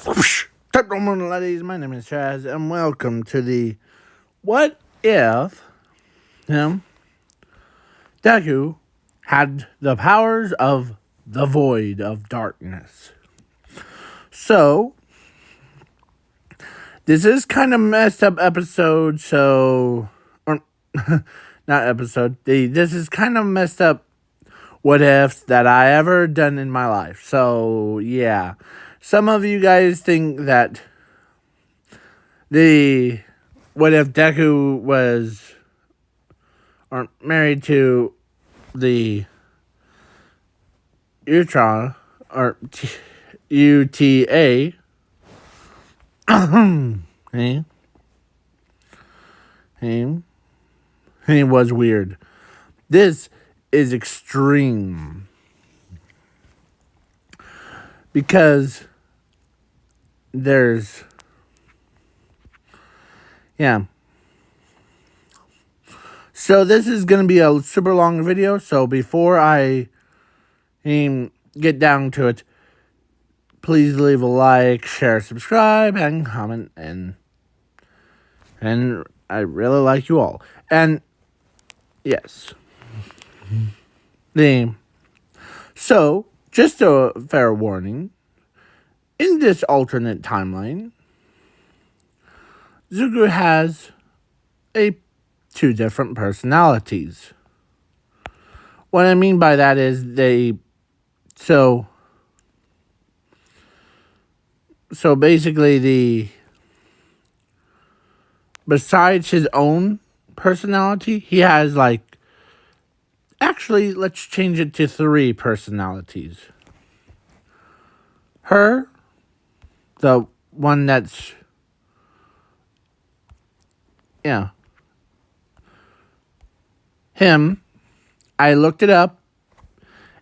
Good morning, ladies. My name is Chaz, and welcome to the What If Deku had the powers of the void of darkness. So, this is kind of messed up episode, or not episode, this is kind of messed up what ifs that I ever done in my life. So, yeah. Some of you guys think that what if Deku was married to the Uta or UTA? He was weird. This is extreme because there's So this is going to be a super long video. So before I get down to it, please leave a like, share, subscribe, and comment. And I really like you all. And yes. So, just a fair warning. In this alternate timeline, Zuko has two different personalities. What I mean by that is so basically besides his own personality, he has actually, let's change it to 3 personalities. Her, the one that's him. I looked it up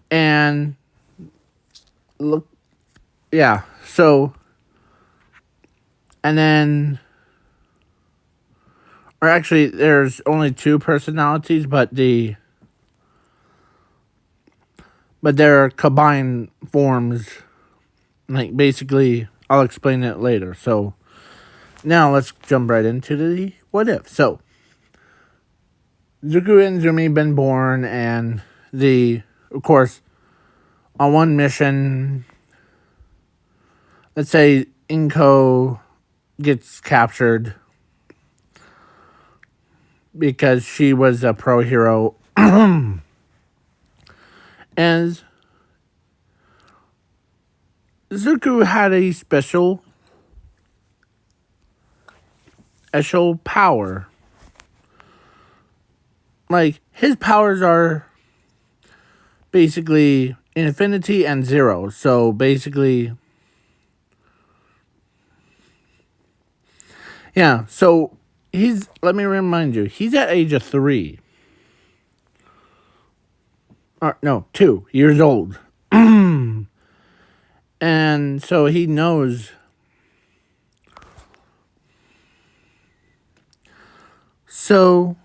and so and then or actually there's only 2 personalities, but they're combined forms. Basically, I'll explain it later. So now let's jump right into the what if. So Zuko and Zumi been born, and of course, on one mission, let's say Inko gets captured because she was a pro hero, and Zuko had a special power. His powers are basically infinity and 0. So basically, so let me remind you, he's at age of 3. Or no, 2 years old. And so he knows. So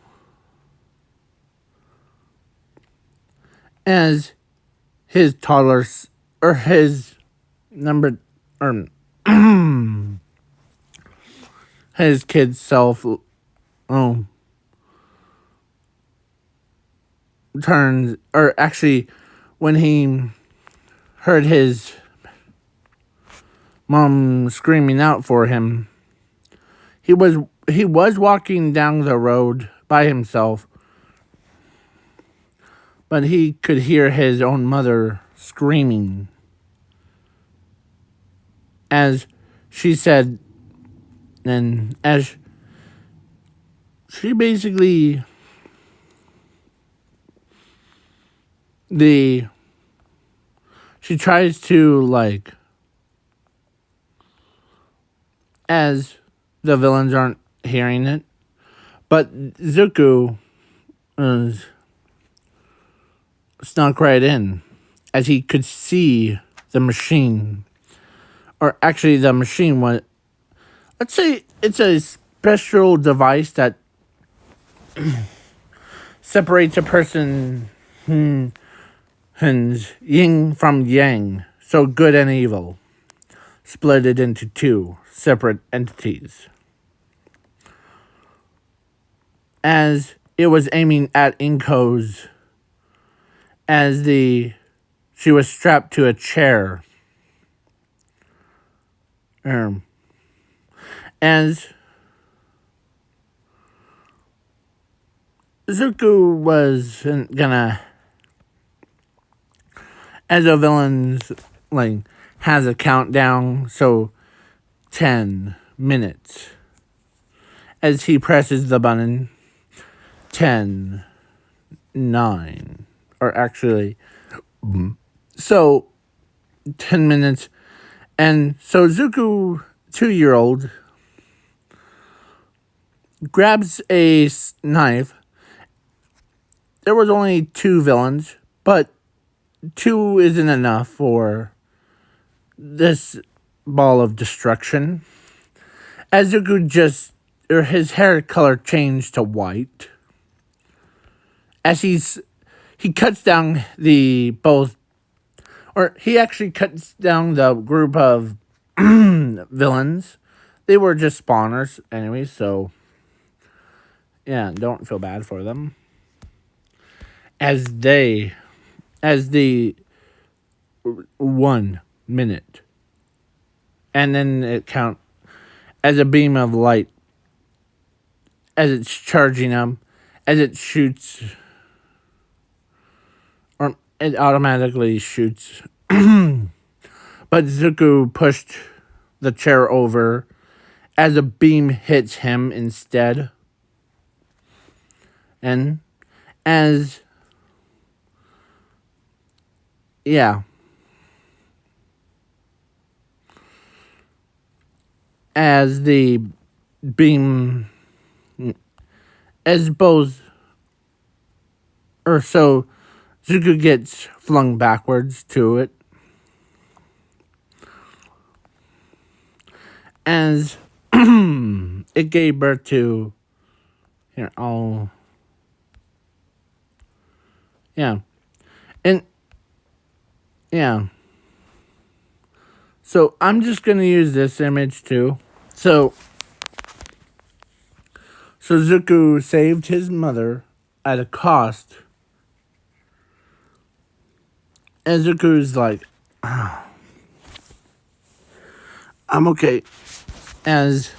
as his toddlers or his his kid self turns, or actually when he heard his mom screaming out for him, he was walking down the road by himself, but he could hear his own mother screaming. As she said, and as she basically she tries to as the villains aren't hearing it, but Zuko snuck right in as he could see the machine. Or actually, the machine was, let's say it's a special device that separates a person yin from yang, so good and evil. split it into two separate entities. As it was aiming at Inko's, she was strapped to a chair. As Izuku wasn't gonna, as a villain's has a countdown, so 10 minutes. As he presses the button, 10, 9, or actually, so 10 minutes. And so Zuko, 2-year-old, grabs a knife. There was only 2 villains, but 2 isn't enough for this ball of destruction. As Zuko his hair color changed to white. As he cuts down he actually cuts down the group of villains. They were just spawners anyway, so yeah, don't feel bad for them. As the 1 minute, and then it count as a beam of light as it's charging them, as it shoots, or it automatically shoots. But Zuko pushed the chair over as a beam hits him instead. And as the beam, so Zuko gets flung backwards to it. As it gave birth to, so I'm just going to use this image too. So Zuko saved his mother at a cost. And Zuko's like, I'm okay. As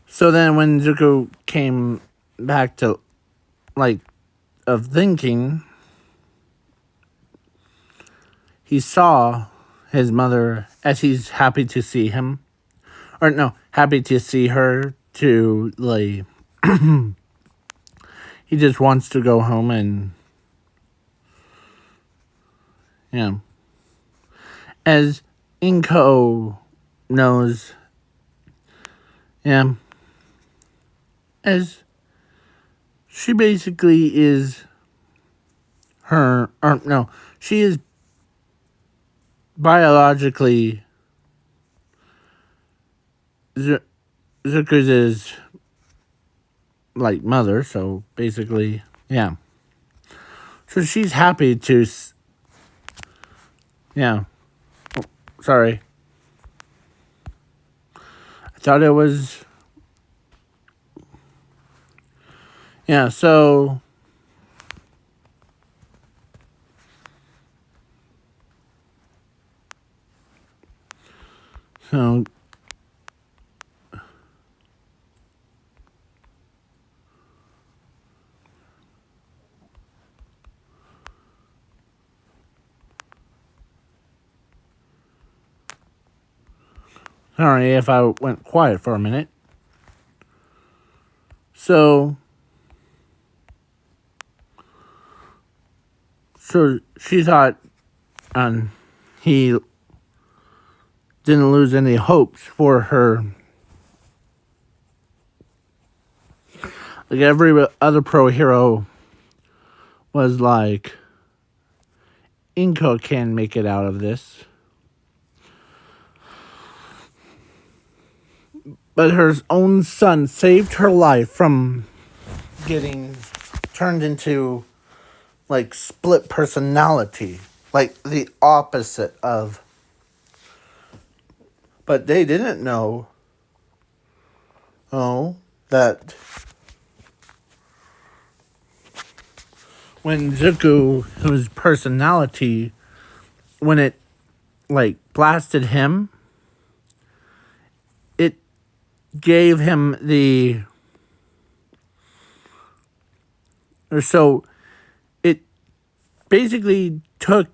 so then when Zuko came back to of thinking, he saw his mother as he's happy to see him. Or no, happy to see her to he just wants to go home and as Inko knows, as she basically is she is biologically Zuko's mother, so basically, so she's happy to, sorry. I thought it was, so, sorry if I went quiet for a minute. So she thought he didn't lose any hopes for her. Every other pro hero was like, Inko can make it out of this. But her own son saved her life from getting turned into split personality. like the opposite of. But they didn't know, that when Zuko, whose personality, when it, like, blasted him, it gave him so it basically took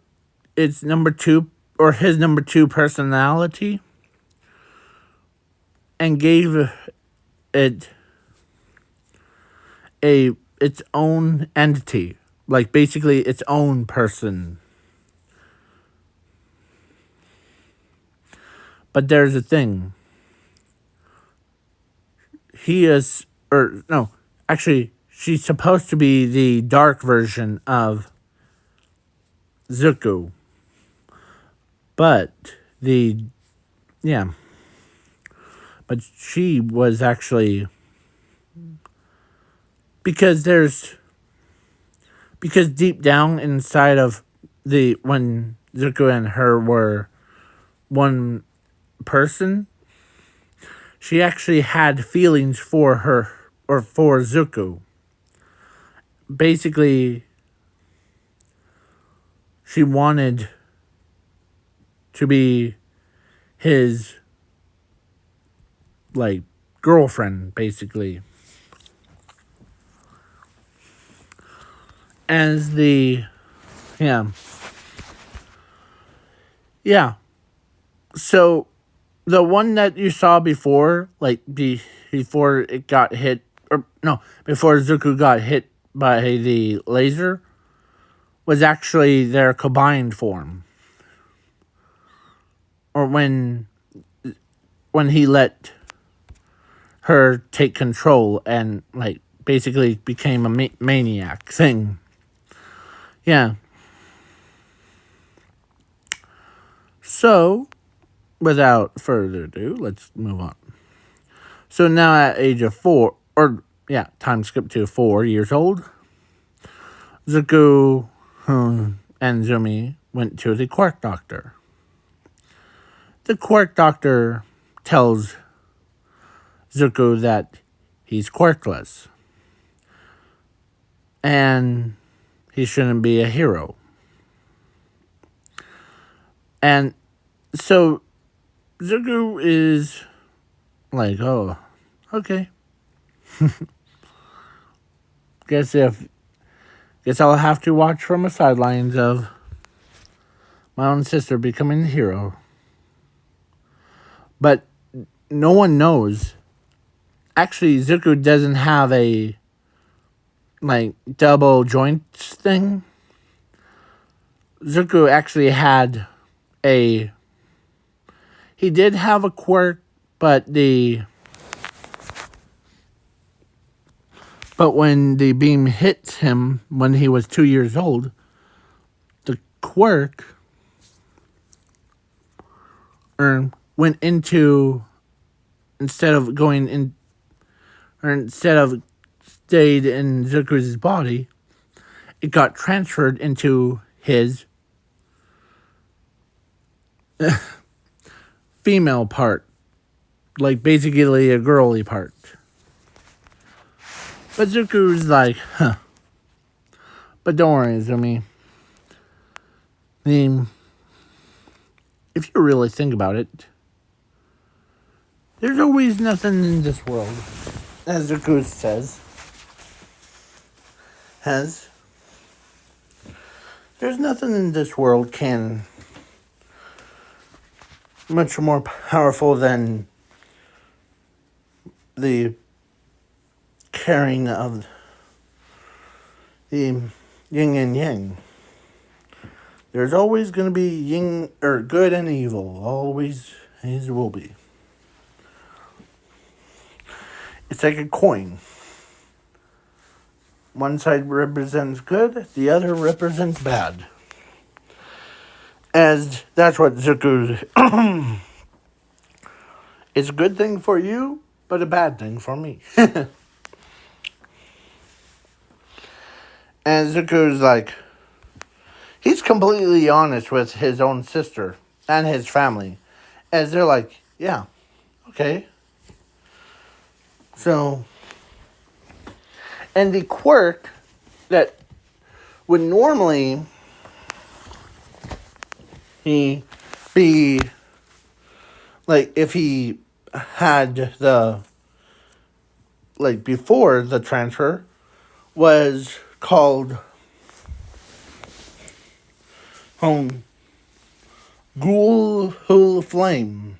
its number two, or his number two personality, and gave it its own entity, like basically its own person. But there's a thing. She's supposed to be the dark version of Zuko. But but she was actually, because deep down inside of when Zuko and her were one person, she actually had feelings for her, or for Zuko. Basically, she wanted to be his, like, girlfriend, basically. As So, the one that you saw before, like, before it got hit, before Zuko got hit by the laser, was actually their combined form. Or when he let her take control and, like, basically became a maniac thing. Yeah. So, without further ado, let's move on. So now at age of 4, time skip to 4 years old, Zuko and Zumi went to the quirk doctor. The quirk doctor tells Zuko that he's quirkless and he shouldn't be a hero. And so Zuko is like, oh, okay. Guess I'll have to watch from the sidelines of my own sister becoming the hero. But no one knows. Actually, Zuko doesn't have a, like, double joints thing. Zuko actually had he did have a quirk, but when the beam hits him when he was 2 years old, the quirk went into, instead of stayed in Zuko's body, it got transferred into his female part, like basically a girly part. But Zuko's like, but don't worry, Zumi. If you really think about it, there's always nothing in this world, as Zuko says, there's nothing in this world much more powerful than the caring of the yin and yang. There's always going to be yin, or good and evil. Always will be. It's like a coin. One side represents good, the other represents bad. As that's what Zuko. It's a good thing for you, but a bad thing for me. And Zuko's like, he's completely honest with his own sister and his family, as they're like, yeah, okay. So, and the quirk that would normally he be like if he had the like before the transfer was called home Ghoul Hul Flame.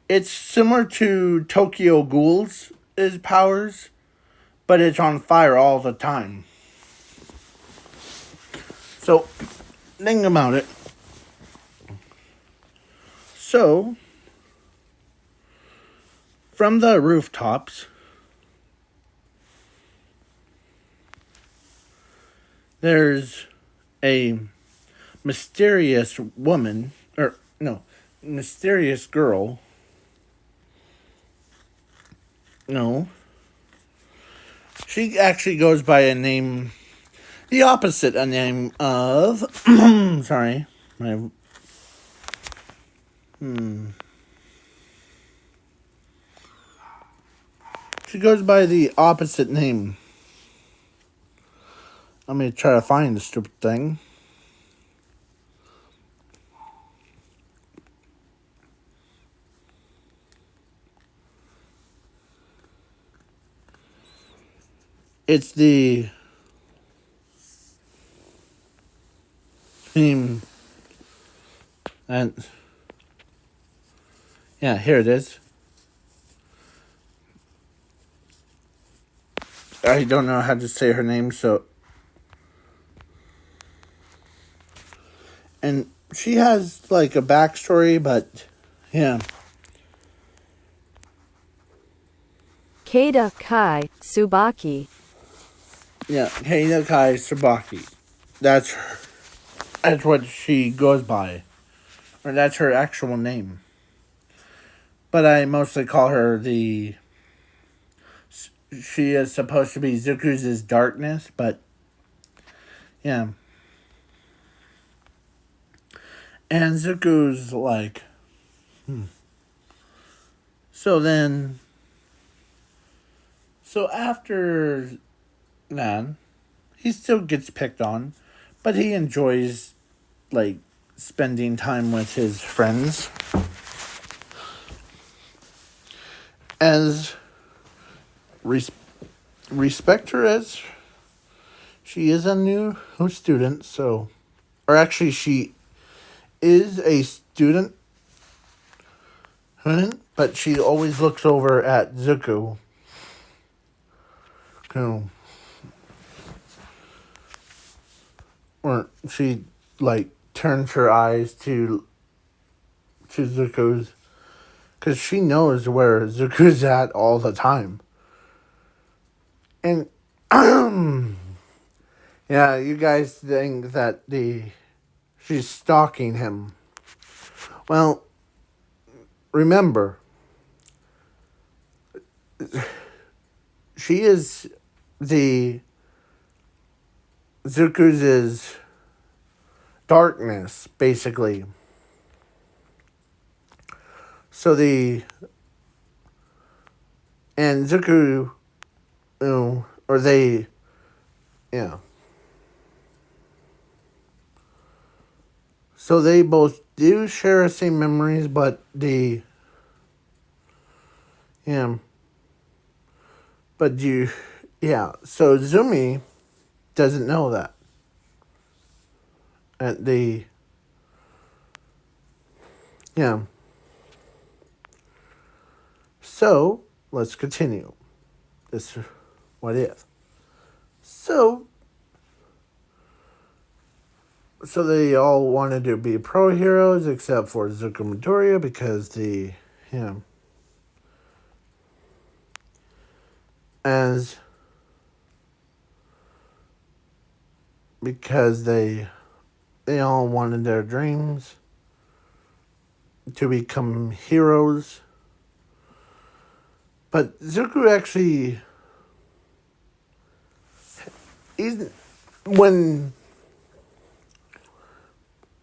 It's similar to Tokyo Ghoul's powers, but it's on fire all the time. So, think about it. So, from the rooftops, there's a mysterious woman, or no, mysterious girl. No. She actually goes by a name, the opposite a name of, sorry, she goes by the opposite name. Let me try to find the stupid thing. It's the theme, and yeah, here it is. I don't know how to say her name, so. And she has like a backstory, but yeah. Keita Kai Tsubaki. Yeah, Keita Kai Tsubaki. That's her. That's what she goes by. Or that's her actual name. But I mostly call her the. She is supposed to be Zuku's darkness, but. Yeah. And Zuku's like. So then. So after that, he still gets picked on, but he enjoys, like, spending time with his friends. As respect her as she is a new student, so. Or actually, she is a student, but she always looks over at Zuku. Or she, like, turns her eyes to Zuku's, because she knows where Zuku's at all the time. And, yeah, you guys think that she's stalking him. Well, remember, she is the Zuku's darkness, basically. So and Zuku, or they, yeah. So they both do share the same memories, but but so Zumi doesn't know that. So, let's continue. This is what is. So they all wanted to be pro heroes except for Zuko Midoriya because because they all wanted their dreams to become heroes. But Zuko actually, when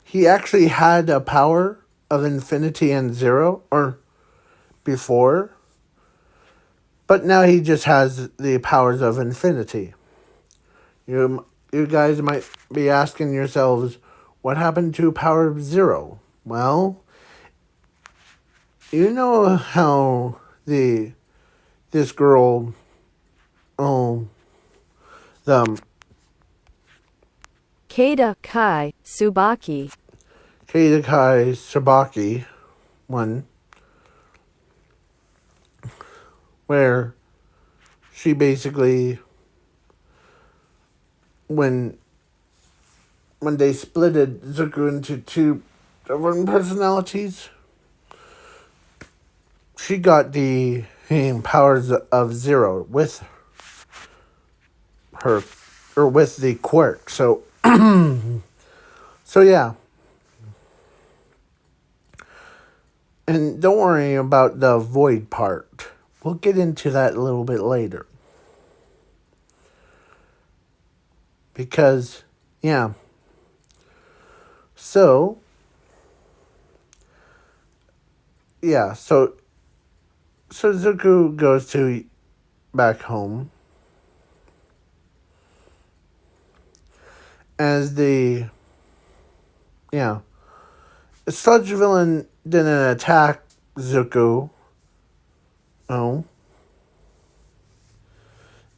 he actually had a power of infinity and zero, or before, but now he just has the powers of infinity. You guys might be asking yourselves, what happened to power of zero? Well, you know how this girl, oh, the Kai Tsubaki. Tsubaki one, where she basically, when they splitted Zuko into two different personalities, she got the powers of zero with her, or with the quirk. So, so yeah. And don't worry about the void part. We'll get into that a little bit later. Because, yeah. So, yeah, so Zuko goes to back home as the, yeah, Sludge Villain didn't attack Zuko. Oh.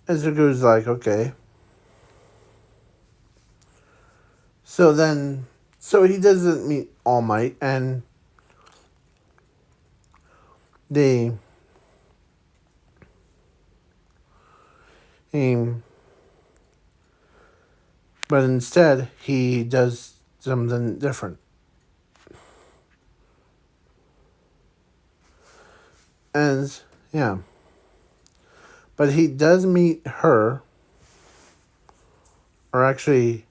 And Zuko's like, okay. So he doesn't meet All Might, and but instead he does something different. And yeah. But he does meet her, or actually,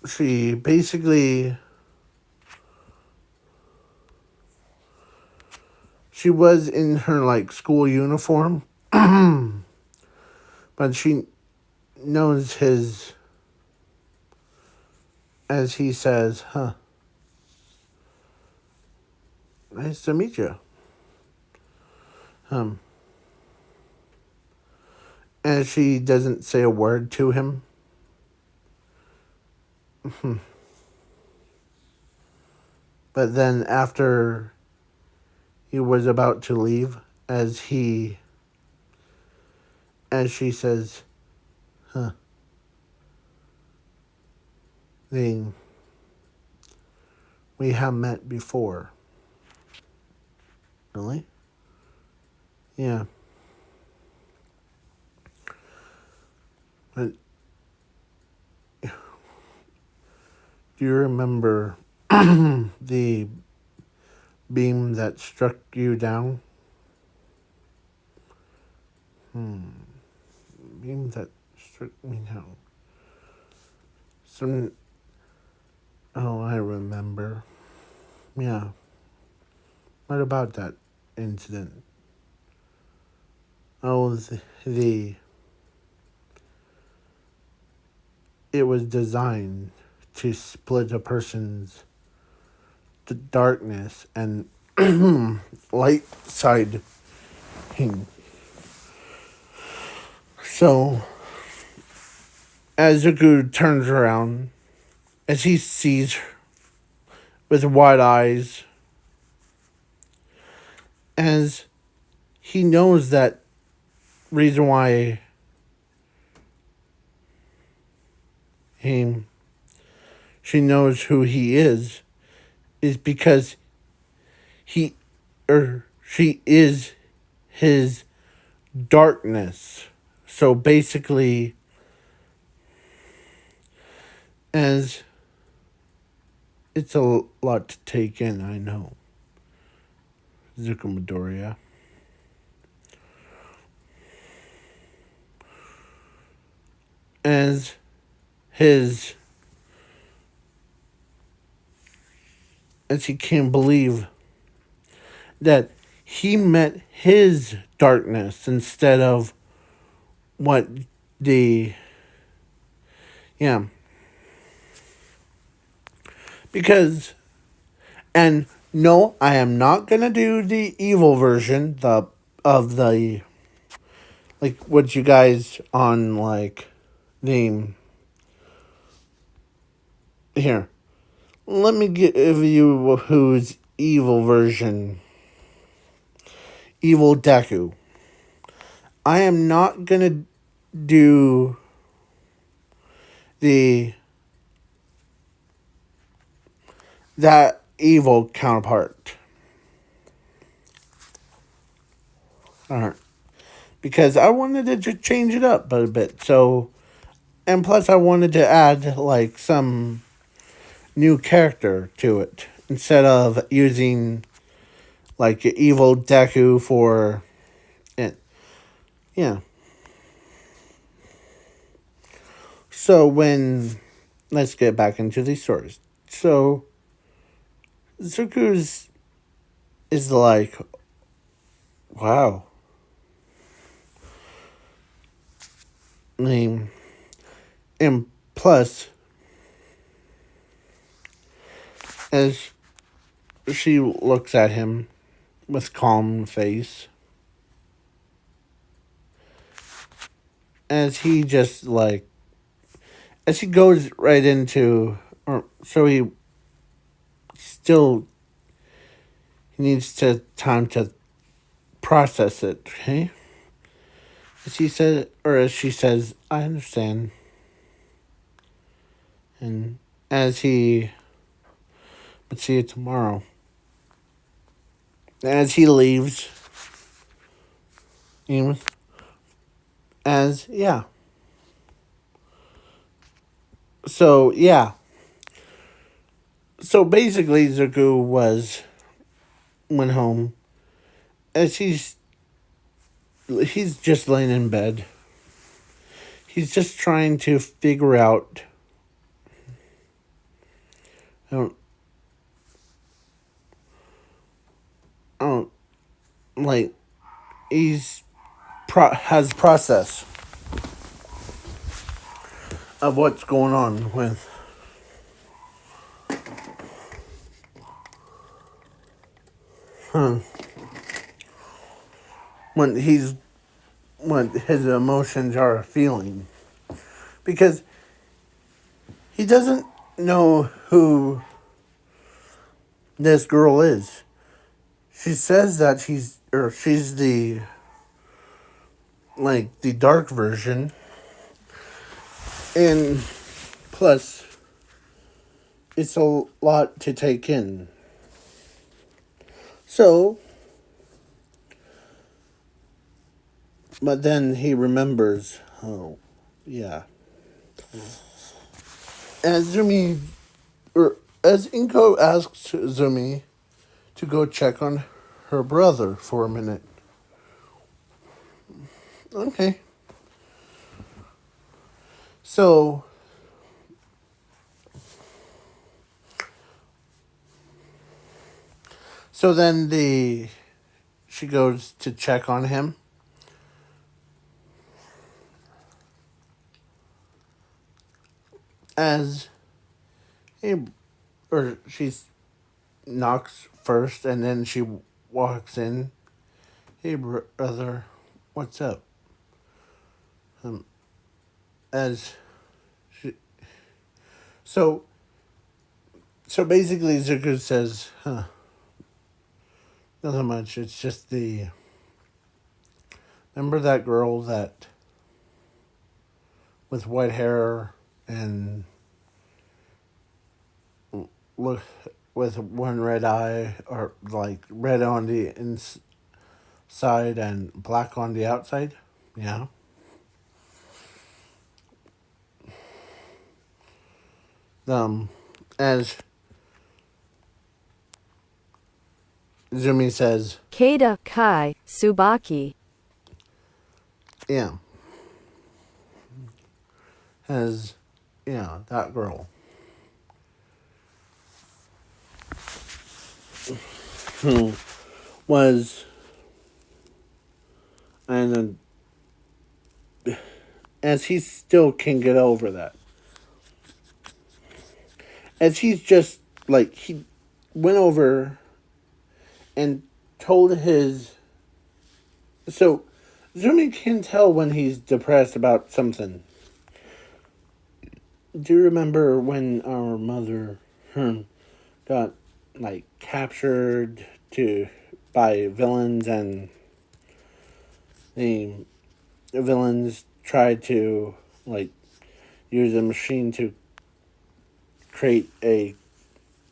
she basically, she was in her like school uniform, but she knows his, as he says, nice to meet you. And she doesn't say a word to him. But then after he was about to leave, as she says, we have met before. Really? Yeah. But do you remember the beam that struck you down? Beam that struck me down. Oh, I remember. Yeah. What about that incident? Oh, it was designed to split a person's darkness and light side. So, as Zuko turns around, as he sees her with wide eyes, as he knows that reason why she knows who he is because she is his darkness. So basically, as it's a lot to take in, I know. Zuko Midoriya. As he can't believe that he met his darkness instead of what the yeah, because and no, I am not gonna do the evil version of the like what you guys on like the here. Let me give you who's evil version. Evil Deku. I am not gonna do the that evil counterpart. Alright. Because I wanted to just change it up a bit. So and plus I wanted to add like some new character to it. Instead of using like evil Deku for it. Yeah. So when let's get back into these stories. So Zuku's is like, wow. I mean, and plus, as she looks at him with calm face, as he just like, as he goes right into, or so he still he needs to time to process it, okay? As he said, or as she says, I understand. And as he, but see you tomorrow. As he leaves, you know, as, yeah. So, yeah. So basically, Zuko went home as he's just laying in bed. He's just trying to figure out. I don't like. He's has process of what's going on with. When when his emotions are feeling, because he doesn't know who this girl is. She says that she's the like the dark version, and plus it's a lot to take in. So, but then he remembers, oh, yeah. As Zumi, or as Inko asks Zumi to go check on her brother for a minute. Okay. So, then she goes to check on him. As she knocks first and then she walks in. Hey, brother, what's up? As she, so basically Zuko says, nothing much. It's just remember that girl that with white hair and look with one red eye, or like red on the inside and black on the outside? Yeah. As Zumi says, Kada Kai Tsubaki. yeah. As, yeah, that girl. Who was, and as he still can get over that. As he's just, like, he went over and told his... So, Zumi can tell when he's depressed about something. Do you remember when our mother got, like, captured by villains, and the villains tried to, like, use a machine to create a,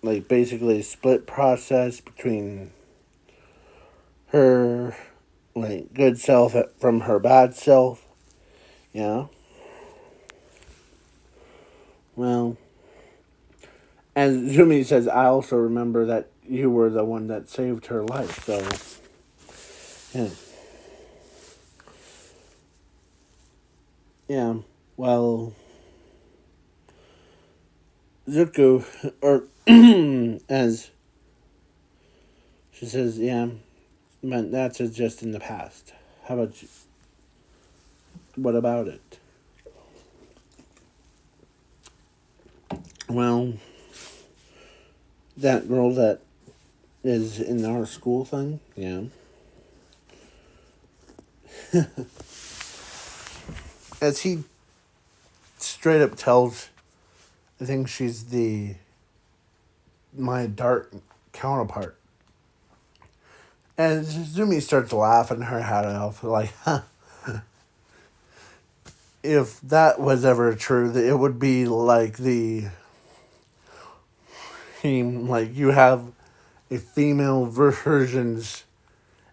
like, basically split process between her, like, good self from her bad self, you know? Well, as Zumi says, I also remember that you were the one that saved her life, so, yeah. Yeah, well, Zuko, or, as she says, yeah, but that's just in the past. How about you? What about it? Well, that girl that is in our school thing, yeah. As he straight up tells, I think she's my dark counterpart. And Zumi starts laughing her head off, like, huh. If that was ever true, it would be like like you have a female versions.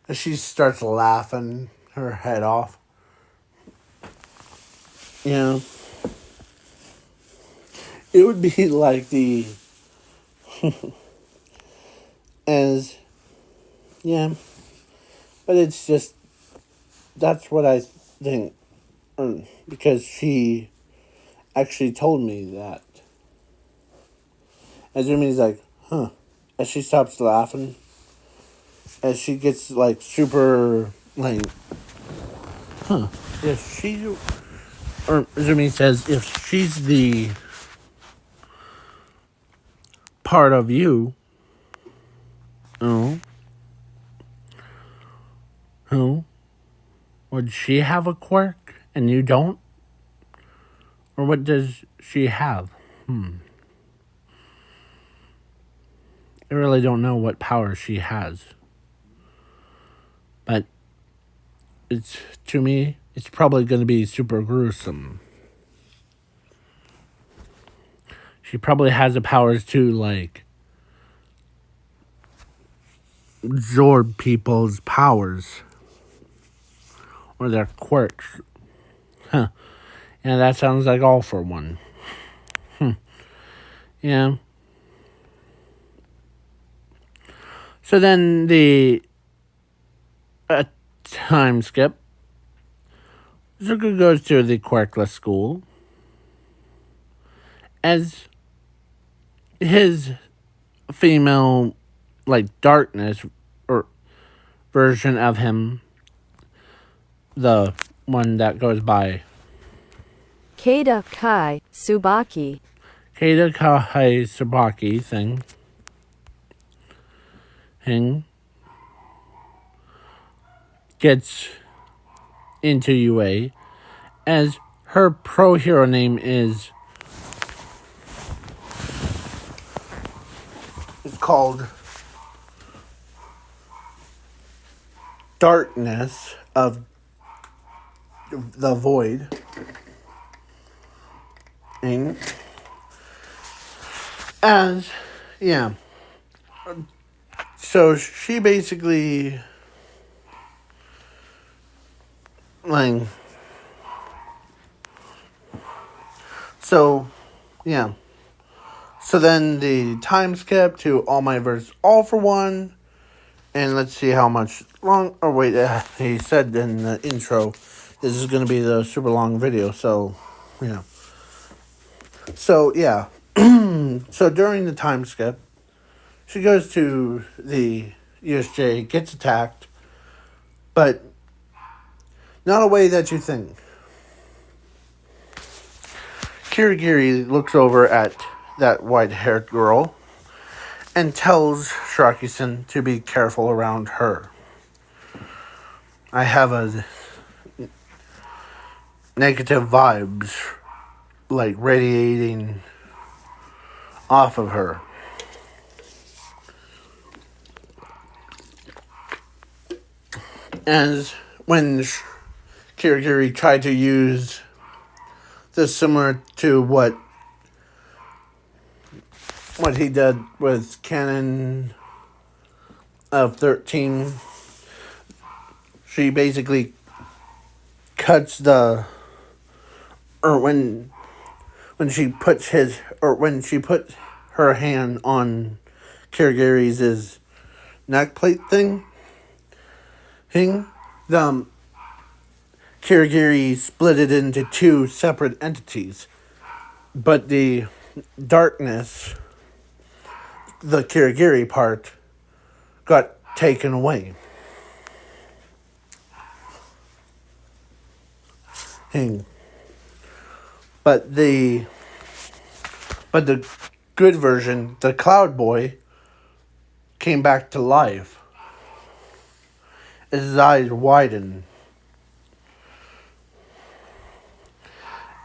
And she starts laughing her head off. You know, it would be like as, yeah, but it's just, that's what I think, because she actually told me that. As Rumi's like, huh, as she stops laughing, as she gets, like, super, like, huh, if she, or Zumi says, if she's the part of you, oh, who, would she have a quirk and you don't? Or what does she have? I really don't know what power she has. But to me, it's probably going to be super gruesome. She probably has the powers to, like, absorb people's powers or their quirks. Huh. Yeah, that sounds like all for one. Yeah. So then the time skip. Zuko goes to the quirkless school as his female, like, darkness or version of him, the one that goes by Kada Kai Tsubaki. Kai Tsubaki thing gets into UA as her pro hero name is called Darkness of the Void. And as, yeah. So she basically, like, so, yeah. So then the time skip to All My Verse All for One. And let's see how much long, or wait, he said in the intro, this is going to be the super long video, so, yeah. So, yeah. So during the time skip, she goes to the USJ, gets attacked, but not a way that you think. Kirigiri looks over at that white-haired girl and tells Shiraki-san to be careful around her. I have a negative vibes like radiating off of her. As when Kirigiri tried to use this similar to what he did with Canon of 13, she basically cuts when she put her hand on Kirigiri's neck plate thing, the Kirigiri split it into two separate entities, but the darkness, the Kirigiri part, got taken away. But the good version, the Cloud Boy, came back to life. His eyes widened.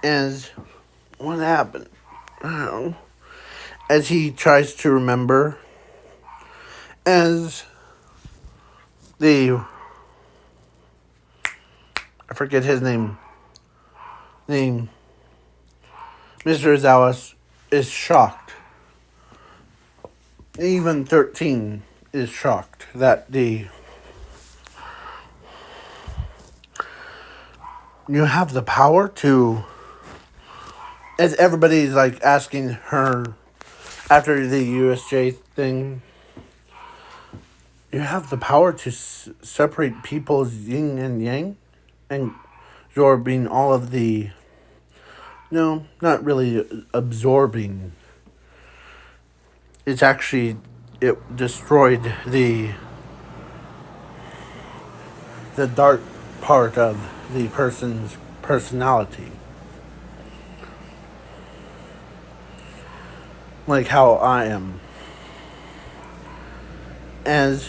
As what happened? I don't know. As he tries to remember, as I forget his name. Mr. Izawa is shocked. Even 13 is shocked that you have the power to, as everybody's like asking her after the USJ thing, you have the power to separate people's yin and yang, and absorbing all of the, no, not really absorbing. It's actually, it destroyed the dark part of the person's personality. Like how I am. As,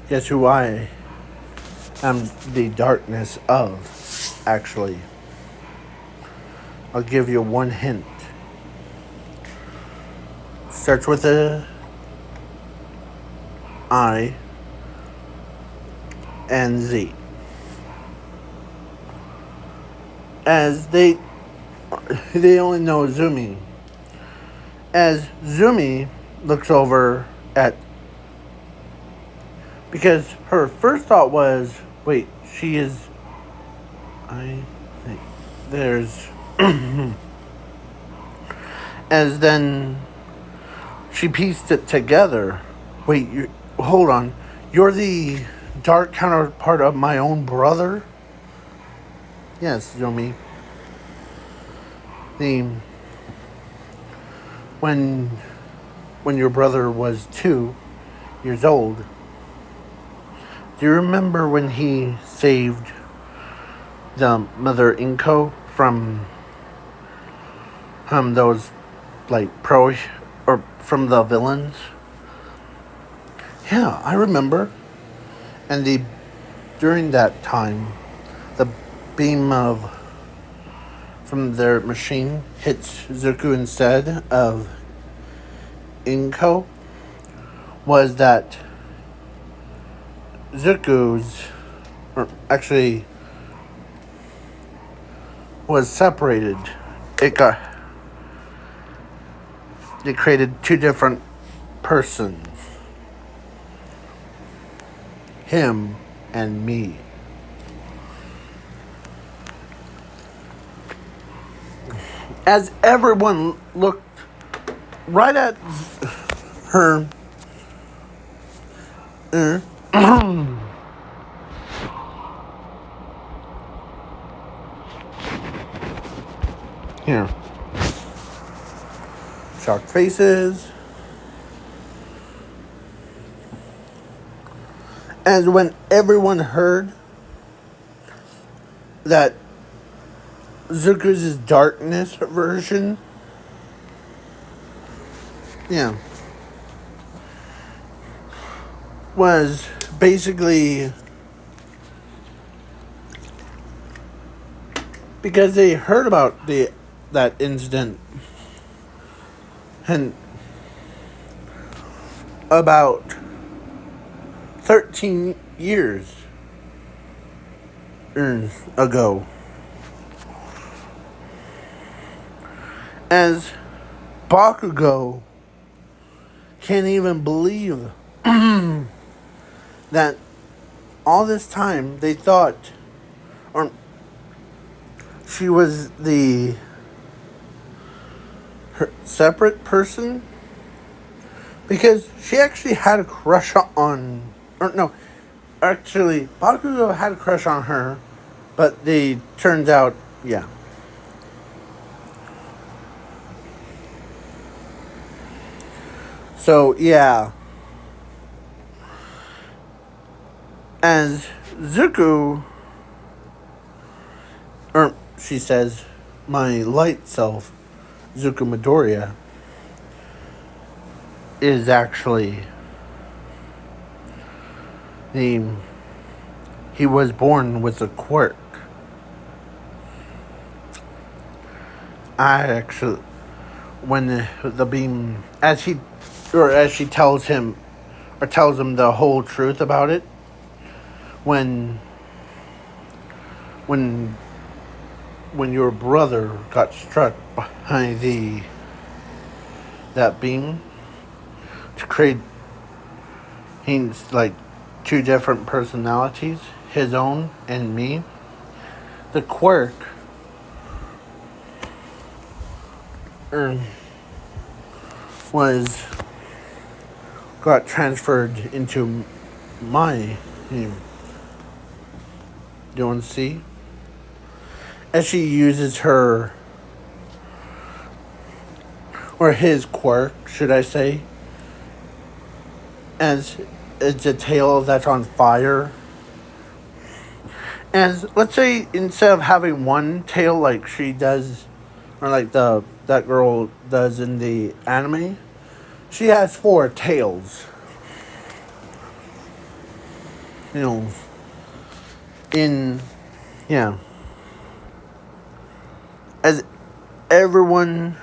guess who I am the darkness of, actually. I'll give you one hint. Starts with a I and Z. As they only know Zumi. As Zumi looks over at, because her first thought was, wait, she is, I think there's as then she pieced it together. Wait, hold on. You're the dark counterpart of my own brother? Yes, Yomi. When your brother was 2 years old, do you remember when he saved the Mother Inko from those like or from the villains? Yeah, I remember. And during that time, the beam from their machine hits Zuku instead of Inko. Was that Zuku's, or actually was separated. It created 2 different persons. Him and me. As everyone looked right at her, here, shocked faces. And when everyone heard that Zuku's darkness version. Yeah. Was basically because they heard about that incident and about 13 years ago. As Bakugo can't even believe that all this time they thought, or she was her separate person, because she actually had a crush on, or no, actually Bakugo had a crush on her, but they turns out, yeah. So yeah, as Zuku, or she says, my light self, Zuku Midoriya, is actually he was born with a quirk. I actually, when the beam, as she tells him, or tells him the whole truth about it, when your brother got struck by that beam to create, he's like two different personalities, his own and me. The quirk got transferred into my name. You want to see? As she uses her, or his quirk, should I say, as it's a tail that's on fire. As, let's say, instead of having one tail like she does, or like that girl does in the anime, she has 4 tails. You know, yeah. As everyone,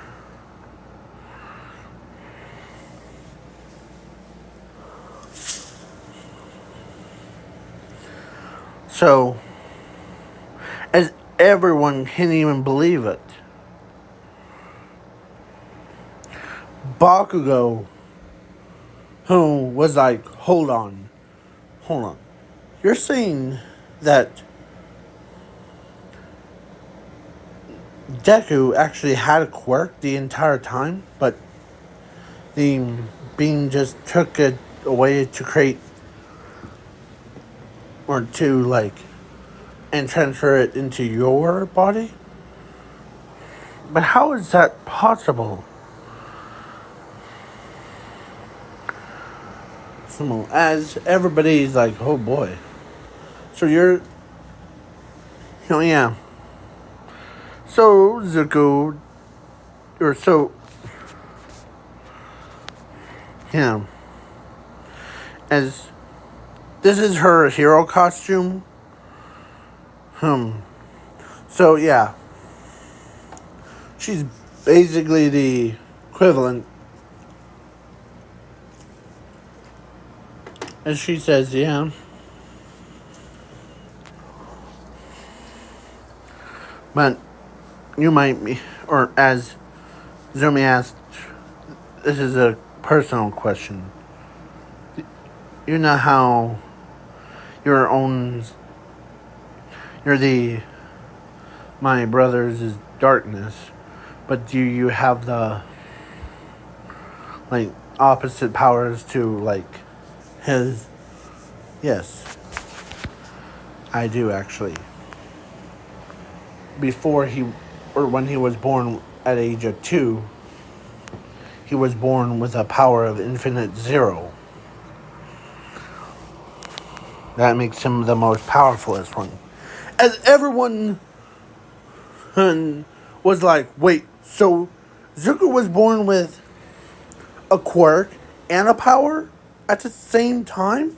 so, as everyone can't even believe it, Bakugo, who was like, hold on. You're saying that Deku actually had a quirk the entire time, but the being just took it away to create, or to like, and transfer it into your body? But how is that possible? So, as everybody's like, oh boy. So yeah. So Zuko, or so, yeah. As this is her hero costume. So yeah. She's basically the equivalent. As she says, yeah. But you might be, or as Zumi asked, this is a personal question. You know how your own, my brother's is darkness, but do you have the, like, opposite powers to, like, his? Yes, I do actually. Before when he was born at age of 2, he was born with a power of infinite 0. That makes him the most powerfulest one. As everyone and was like, wait, so Zuko was born with a quirk and a power at the same time?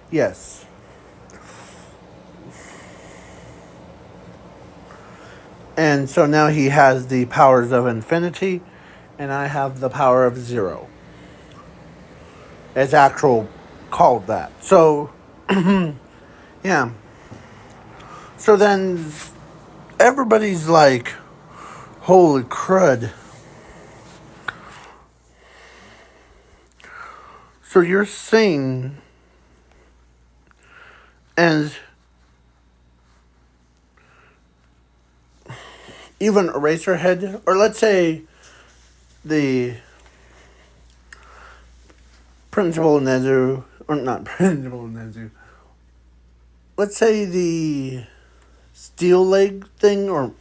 Yes. And so now he has the powers of infinity, and I have the power of zero. It's actual called that. So, yeah. So then everybody's like, holy crud. So you're saying, and even Eraserhead, or let's say the Principal Nezu, or not Principal Nezu, let's say the Steel Leg thing, or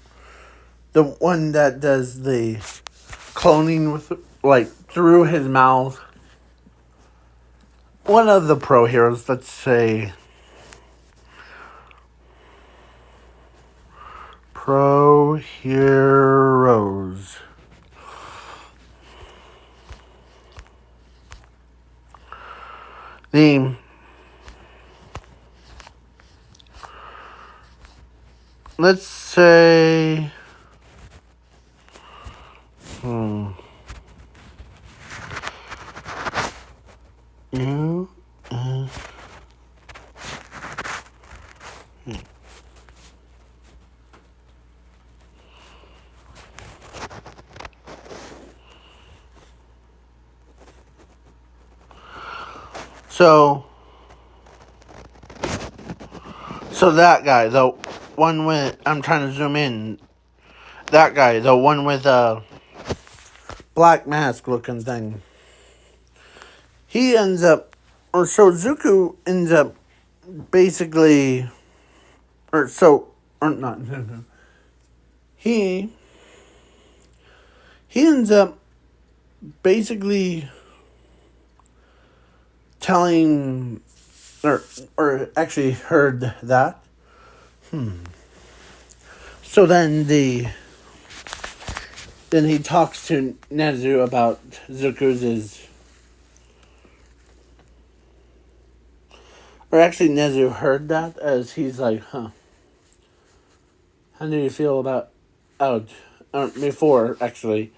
the one that does the cloning with, like, through his mouth. One of the pro heroes, let's say, pro heroes. Let's say, you, so that guy, the one with, I'm trying to zoom in, that guy, the one with a black mask looking thing, he ends up, or so Zuko ends up basically, or not Zuko, he ends up basically telling, or actually heard that. So then he talks to Nezu about Zuko's, or actually Nezu heard that as he's like, how do you feel about, before actually,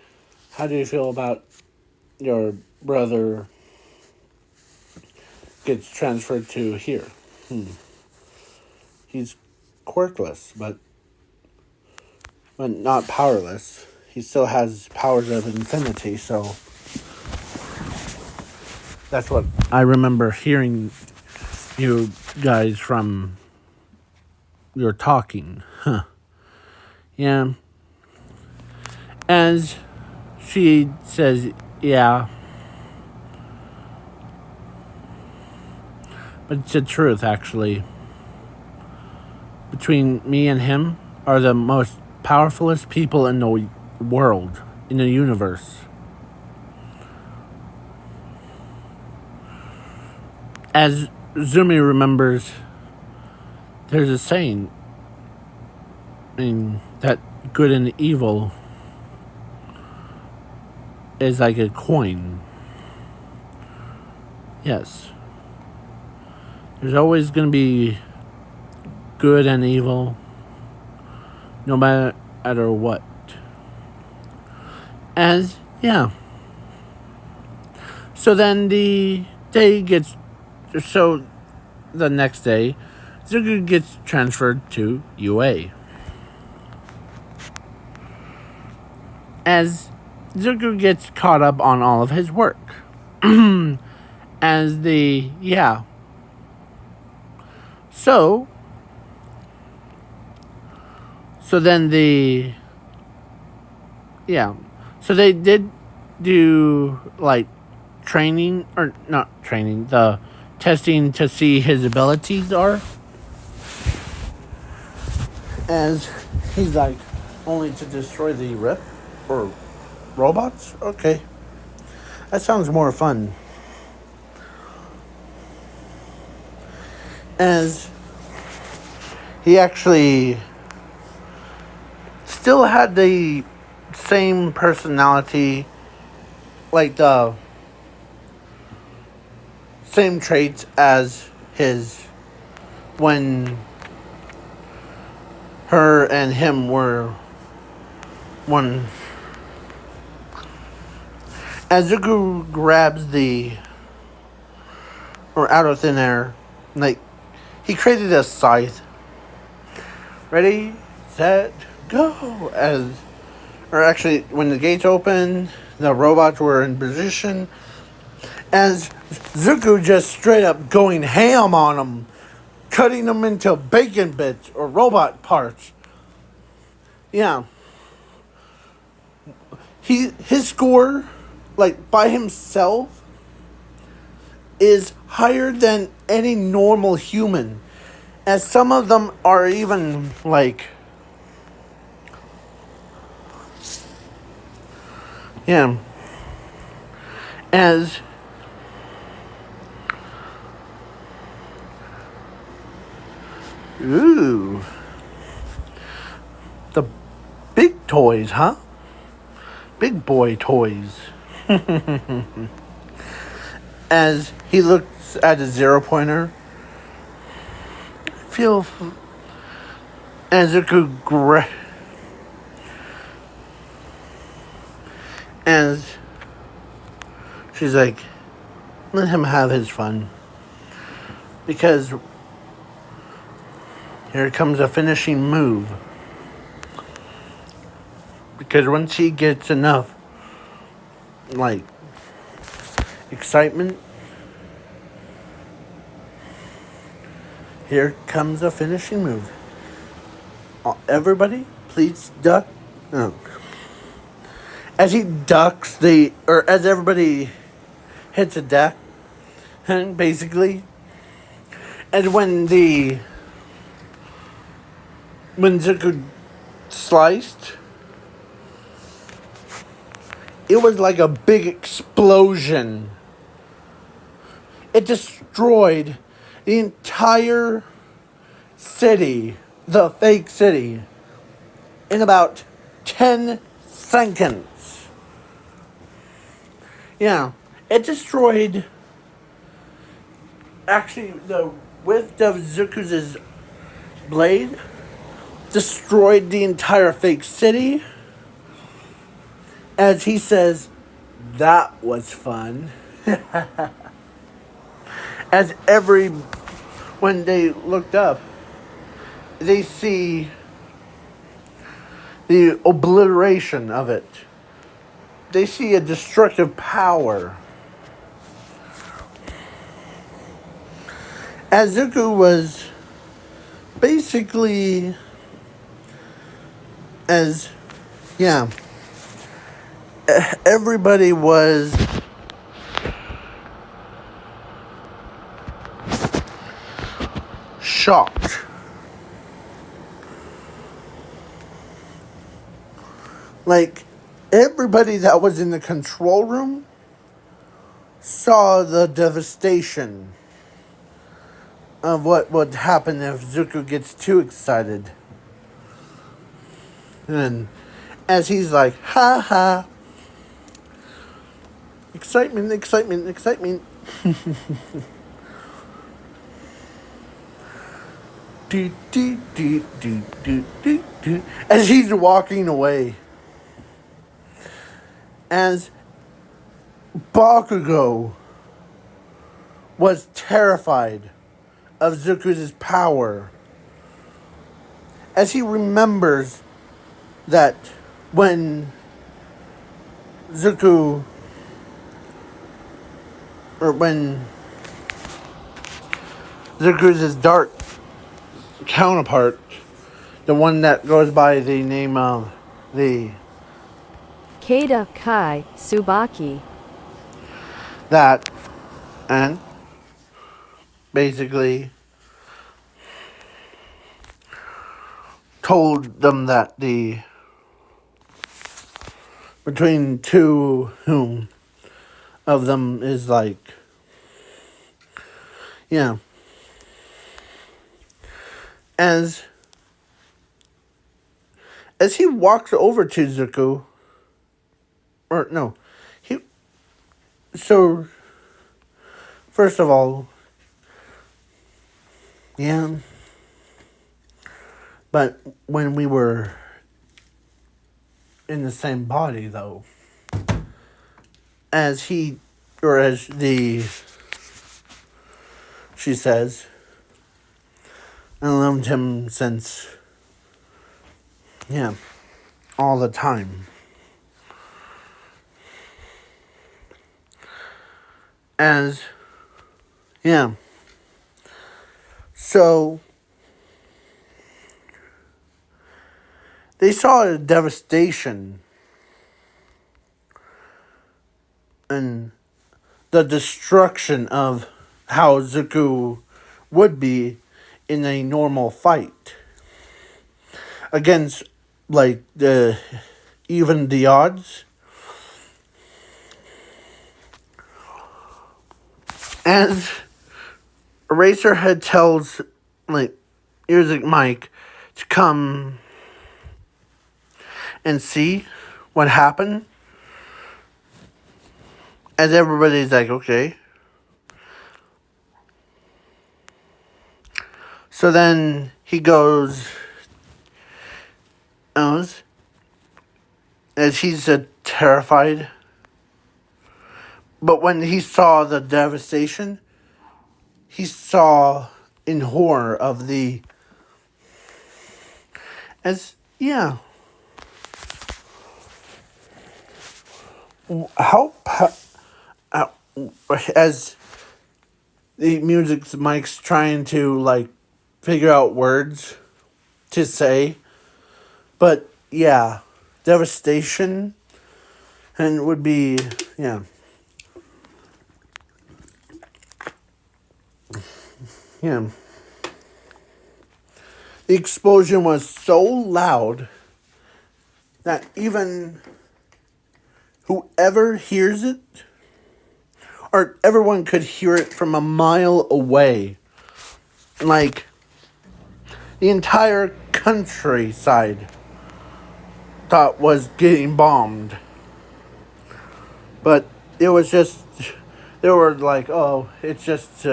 how do you feel about your brother gets transferred to here? He's quirkless, but not powerless. He still has powers of infinity, so that's what I remember hearing you guys from your talking. Yeah. As she says, yeah. But it's the truth, actually. Between me and him are the most powerfulest people in the world, in the universe. As Zumi remembers, there's a saying, that good and evil is like a coin. Yes. There's always going to be good and evil, no matter what. Yeah. So then the next day, Zuko gets transferred to UA. As Zuko gets caught up on all of his work. So they did do, like, training, or not training, the testing to see his abilities are. As he's like, only to destroy the rip, or robots? Okay. That sounds more fun. As he actually still had the same personality, like the same traits as his when her and him were one. As Zuko grabs or out of thin air, like, he created a scythe. Ready, set, go! Or actually, when the gates opened, the robots were in position. As Zuko just straight up going ham on them, cutting them into bacon bits or robot parts. Yeah. His score, like, by himself, is higher than any normal human. As some of them are even, like... Yeah. As... Ooh. The big toys, huh? Big boy toys. As he looks at his 0-pointer, feel as it could as she's like, let him have his fun, because here comes a finishing move. Because once he gets enough, like, excitement, here comes a finishing move. Everybody, please duck. No. As he ducks as everybody hits a deck, and basically, and when Zuko sliced, it was like a big explosion. It destroyed the entire city, the fake city, in about 10 seconds. Yeah, it destroyed... Actually, the width of Zuko's blade destroyed the entire fake city. As he says, that was fun. As when they looked up, they see the obliteration of it. They see a destructive power. As Zuko was basically everybody was shocked. Like, everybody that was in the control room saw the devastation of what would happen if Zuko gets too excited. And as he's like, ha ha, excitement, excitement, excitement. do, do, do, do, do, do, do. As he's walking away. As Bakugo was terrified of Zuko's power. As he remembers that when Zuko's dark counterpart, the one that goes by the name of the Kai Tsubaki. That, and basically told them that between two whom of them is like, yeah, as he walks over to Zuko, or no, he, so, first of all, yeah, but when we were in the same body, though, as he, or as she says, I loved him since, yeah, all the time. As, yeah. So, they saw the devastation and the destruction of how Zuko would be in a normal fight against, like, even the odds. As Eraserhead tells, like, Music Mike to come and see what happened. As everybody's like, okay. So then he goes, as he's terrified. But when he saw the devastation, he saw in horror of the, as, yeah. How, as the Music Mike's trying to, like, figure out words to say. But, yeah, devastation and would be, yeah. Yeah. The explosion was so loud that even whoever hears it, or everyone could hear it from a mile away. Like, the entire countryside thought was getting bombed. But it was just, they were like, oh, it's just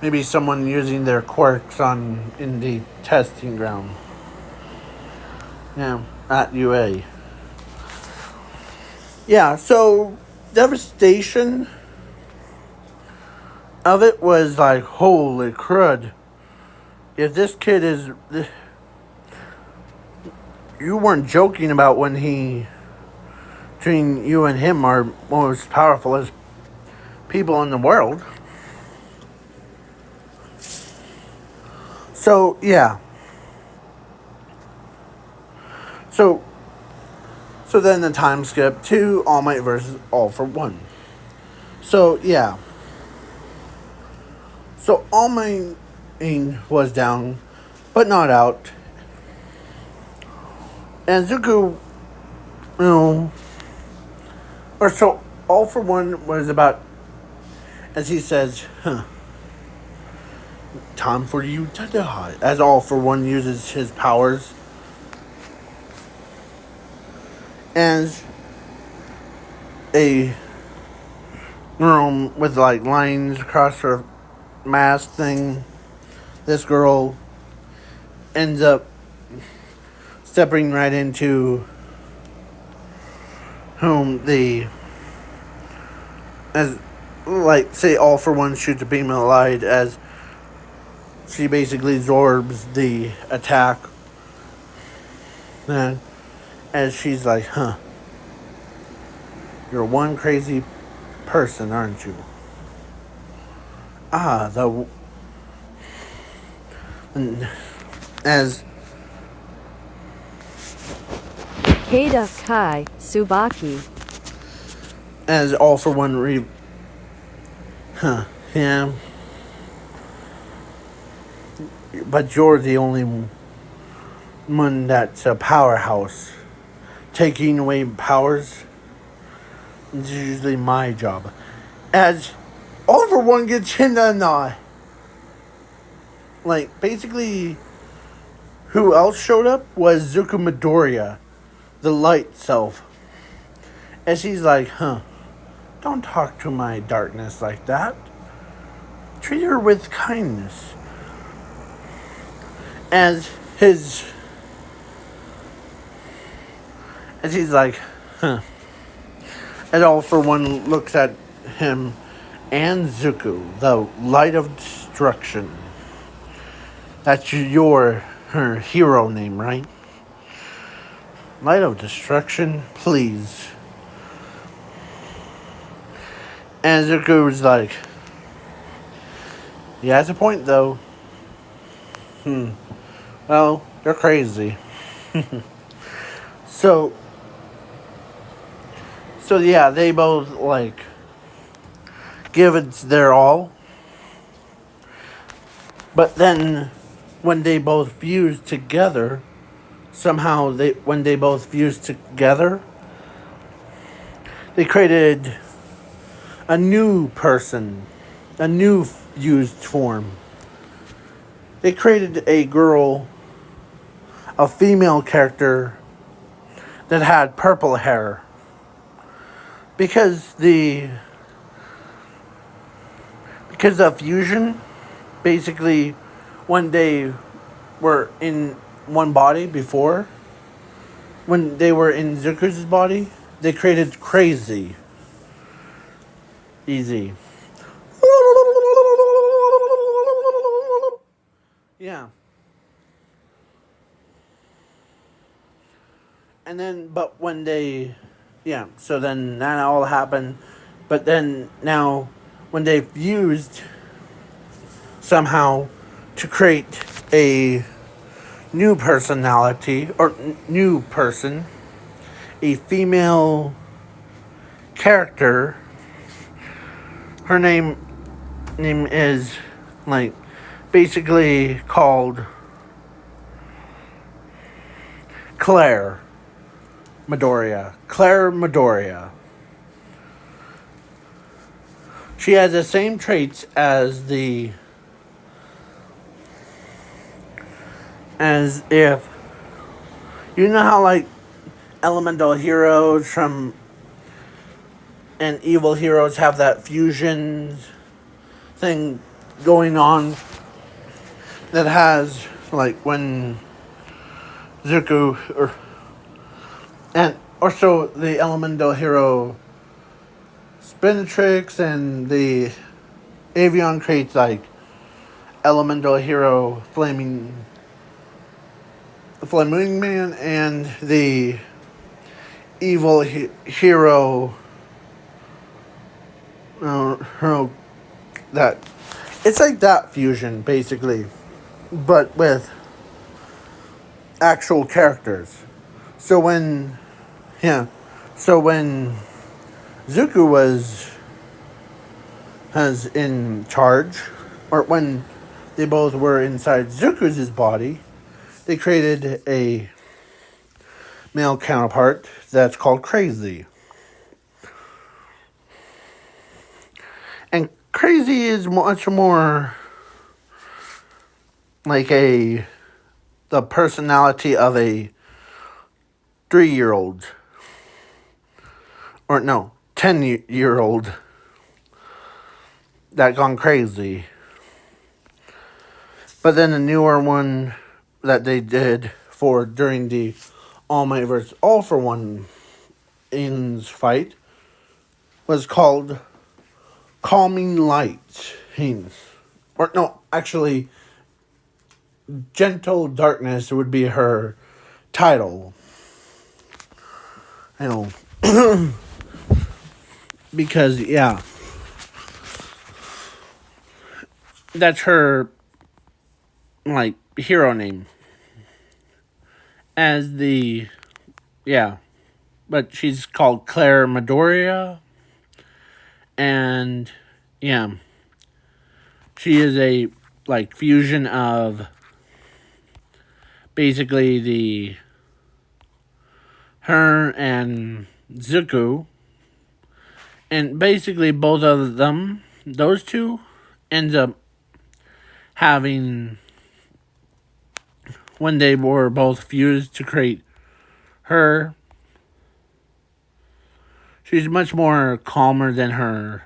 maybe someone using their quirks in the testing ground. Yeah, at UA. Yeah, so devastation of it was like, holy crud. If this kid is, you weren't joking about when between you and him are most powerful as people in the world. So, yeah. So then the time skip to All Might versus All for One. So, yeah. So, All Might was down, but not out. And Zuko, or so All for One was about, as he says, time for you to die. As All for One uses his powers. As a girl with, like, lines across her mask thing, this girl ends up stepping right into as, like, say, All for One shoots a beam of light, as she basically absorbs the attack. And as she's like, you're one crazy person, aren't you? As Kata Kai Tsubaki. As All for One yeah. But you're the only one that's a powerhouse. Taking away powers is usually my job. As All for One gets hit in the, like, basically who else showed up was Zuku Midoriya, the light self. And she's like, don't talk to my darkness like that. Treat her with kindness. As he's like, And All For One looks at him and Zuku, the light of destruction. That's her hero name, right? Light of destruction, please. And Zuku was like, he has a point though. Well, they're crazy. So yeah, they both like give it their all. But then when they both fuse together, when they both fused together, they created a new person, a new fused form. They created a girl, a female character that had purple hair. Because the fusion, basically, when they were in one body before, when they were in Zuku's body, they created crazy. Easy. Yeah. And then, but when they, so then that all happened. But then now, when they fused somehow to create a new personality, or new person, a female character, her name is, like, basically called Claire Midoriya. She has the same traits as if, you know how like elemental heroes and evil heroes have that fusion thing going on, that has like when Zuku and also the elemental hero Spinatrix and the Avion creates like elemental hero Flaming wingman, and the evil hero that it's like that fusion basically, but with actual characters. So when Zuku was in charge, or when they both were inside Zuku's body, they created a male counterpart that's called Crazy. And Crazy is much more like the personality of a 3-year-old. Or no, 10-year-old that gone crazy. But then the newer one that they did for during the All Might vs. All For One In's fight was called Calming Light. Or no, actually, Gentle Darkness would be her title. I know. Because, that's her, like, hero name. As but she's called Claire Midoriya. And, she is a, like, fusion of basically her and Zuku. And basically both of them, those two, ends up having when they were both fused to create her, she's much more calmer than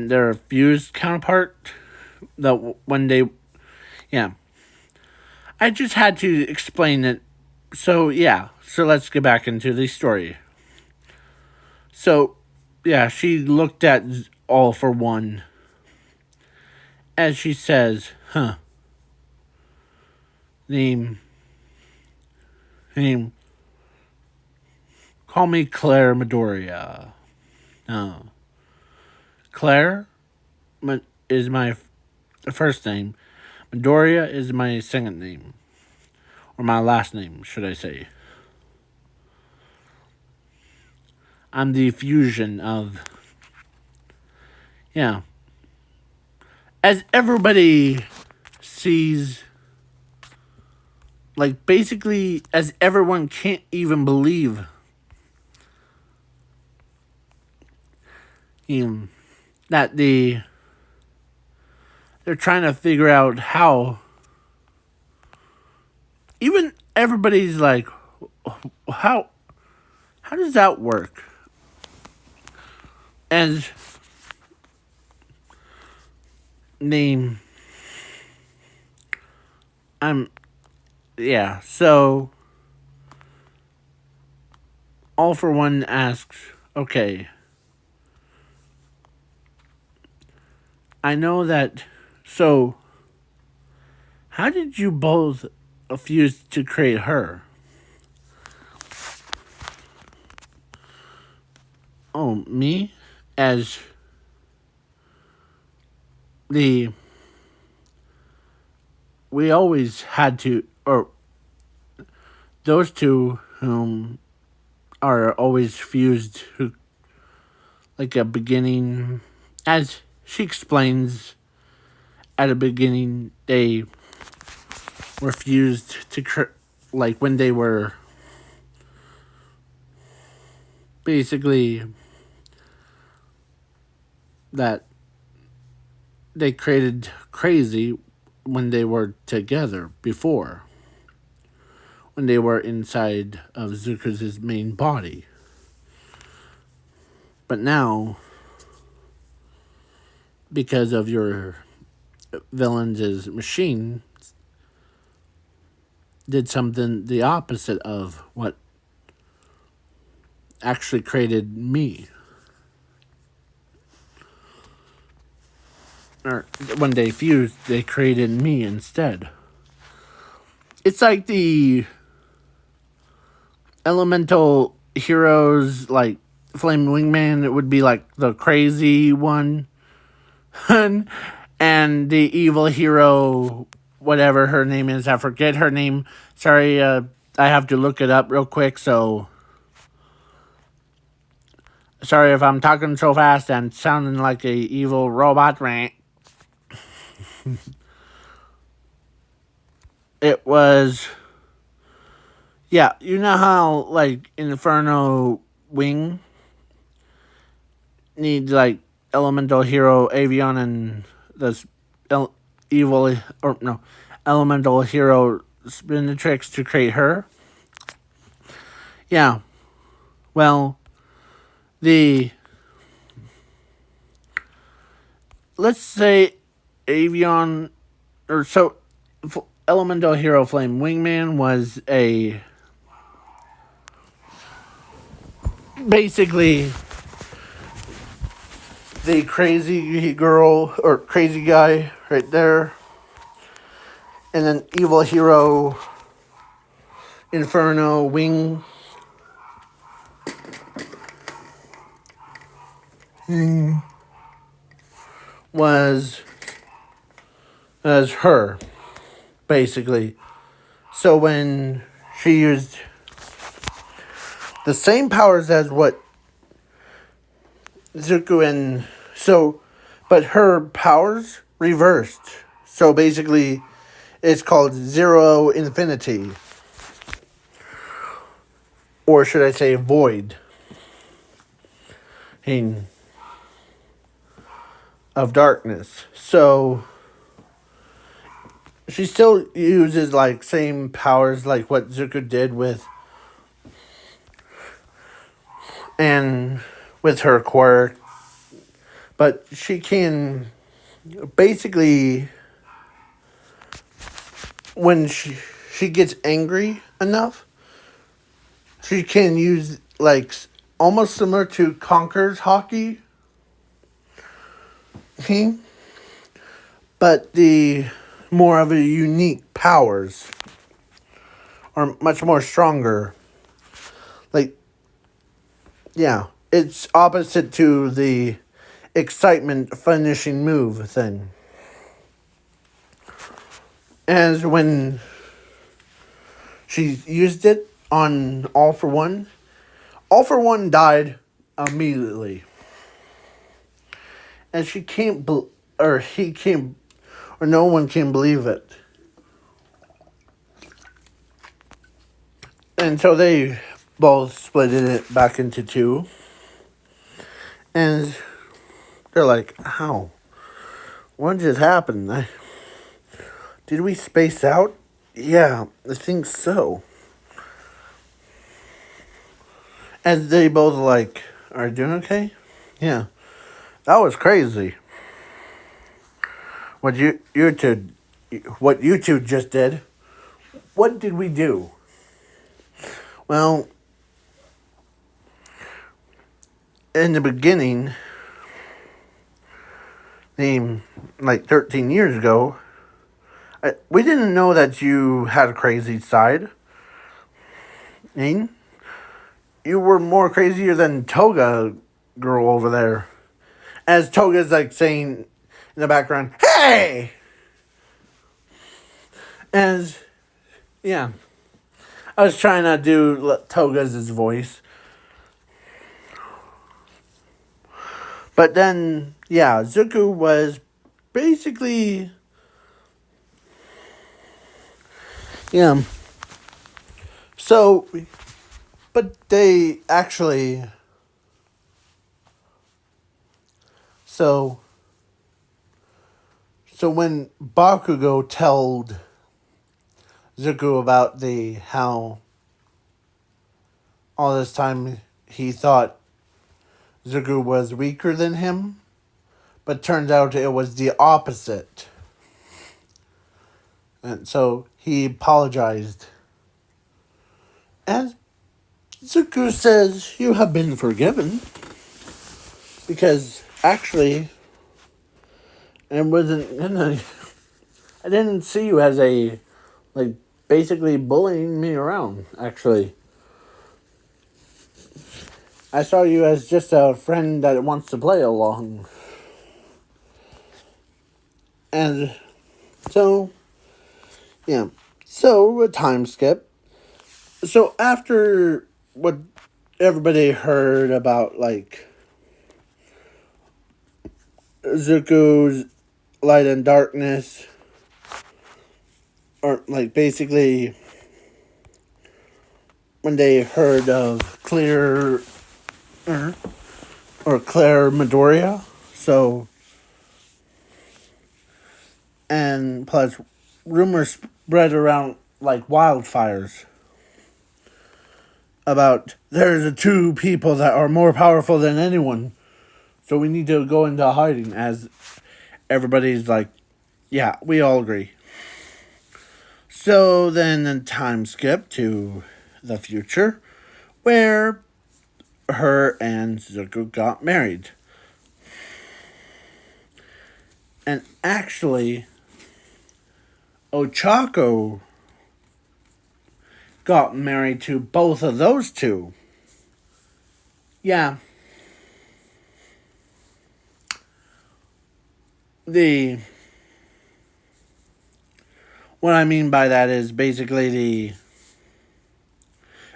their fused counterpart. When they, yeah, I just had to explain it. So yeah, so let's get back into the story. So yeah, she looked at All for One as she says, "Huh, name, name, call me Claire Midoriya. No, Claire is my first name. Midoriya is my second name, or my last name, should I say. I'm the fusion of, yeah, as everybody sees, like basically as everyone can't even believe that they're trying to figure out how. Even everybody's like, how does that work? As name, yeah. So All for One asks, okay, I know that. So, how did you both fuse to create her? Oh, me? As the. We always had to. Or those two whom are always fused, who. Like a beginning. As she explains at the beginning, they were fused to. Like when they were. Basically. That they created crazy when they were together before. When they were inside of Zuko's main body. But now, because of your villain's machine, did something the opposite of what actually created me. Or when they fused, they created me instead. It's like the elemental heroes, like Flame Wingman, it would be like the crazy one. And the evil hero, whatever her name is, I forget her name. Sorry, I have to look it up real quick, so. Sorry if I'm talking so fast and sounding like a evil robot. It was. Yeah, you know how, like, Inferno Wing needs, like, elemental hero Avion and this evil, or no, elemental hero Spinatrix to create her? Yeah. Well, let's say Avion, or so, elemental hero Flame Wingman was basically the crazy girl or crazy guy right there, and then evil hero Inferno Wing was as her, basically. So when she used the same powers as what Zuko and but her powers reversed. So basically, it's called Zero Infinity. Or should I say Void. Of darkness. So she still uses like same powers like what Zuko did and with her quirk, but she can basically when she gets angry enough, she can use like almost similar to Conker's hockey, but the more of a unique powers are much more stronger. Like, yeah, it's opposite to the excitement finishing move thing. As when she used it on All for One died immediately. And she can't, or he can't, or no one can believe it. And so they both split it back into two. And they're like, how? What just happened? Did we space out? Yeah, I think so. And they both like, are you doing okay? Yeah. That was crazy. What what you two just did. What did we do? Well, in the beginning, like 13 years ago, we didn't know that you had a crazy side. You were more crazier than Toga girl over there. As Toga's like saying in the background, hey! And, yeah. I was trying to do Toga's voice. But then, yeah, Zuko was basically, yeah. So, but they actually, so when Bakugo told Zuko about how all this time he thought Zuko was weaker than him, but turns out it was the opposite. And so he apologized. And Zuko says, you have been forgiven. Because actually, I didn't see you as basically bullying me around, actually. I saw you as just a friend that wants to play along. And so, yeah. So, a time skip. So, after what everybody heard about, Zuko's light and darkness, or, basically, when they heard of Claire Midoriya, so, and plus, rumors spread around like wildfires about there's the two people that are more powerful than anyone, so we need to go into hiding, as everybody's like, yeah, we all agree. So then the time skip to the future, where her and Zuko got married. And actually, Ochako got married to both of those two. Yeah. What I mean by that is basically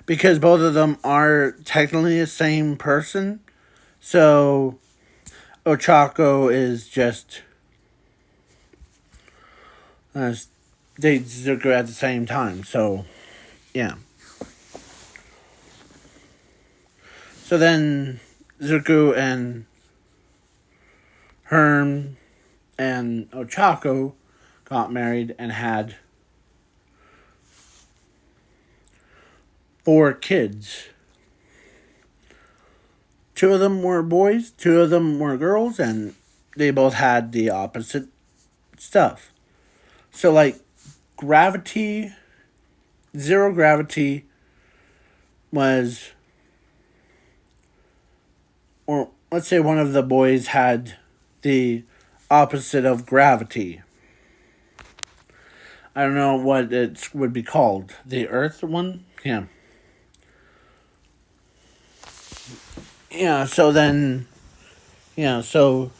because both of them are technically the same person, so Ochako is just dates Zuko at the same time, so yeah. So then Zuko and Herm and Ochako got married and had 4 kids. 2 of them were boys, 2 of them were girls, and they both had the opposite stuff. So, like, gravity, zero gravity was, or let's say one of the boys had the opposite of gravity. I don't know what it would be called. The Earth one? Yeah. Yeah, so then, yeah, so,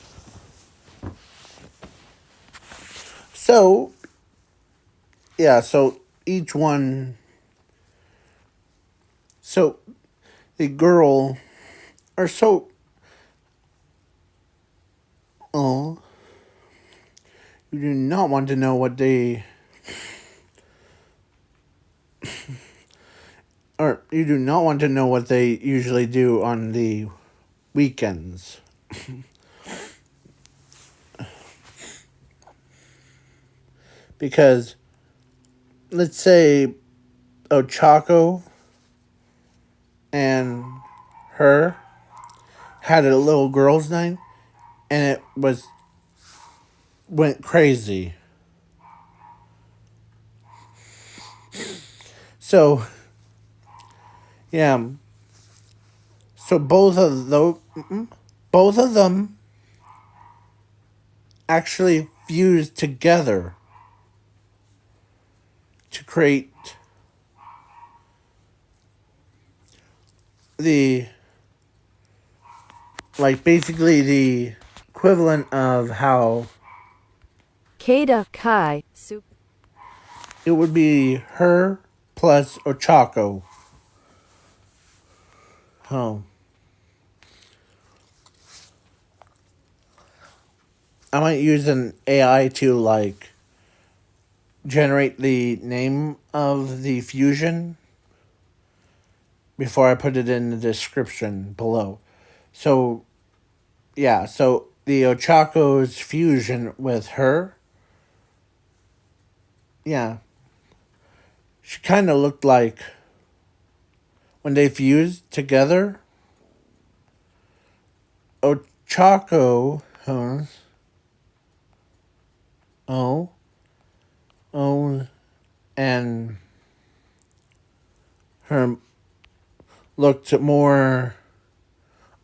yeah, so each one, so the girl, or so, oh, you do not want to know what they, or you do not want to know what they usually do on the weekends. Because, let's say, Ochako and her had a little girl's night, and it went crazy. So, yeah. So both of them actually fused together to create the, like, basically the equivalent of how Keita Kai, it would be her plus Ochako. Oh. I might use an AI to, like, generate the name of the fusion before I put it in the description below. So, yeah, so the Ochako's fusion with her, yeah, she kind of looked like, when they fused together, Ochako, and her looked more,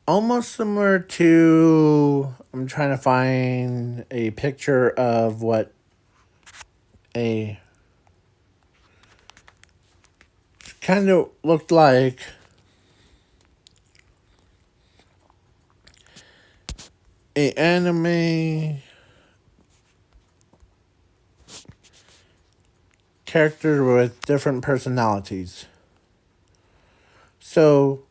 almost similar to, I'm trying to find a picture of what a, kind of looked like a anime character with different personalities. So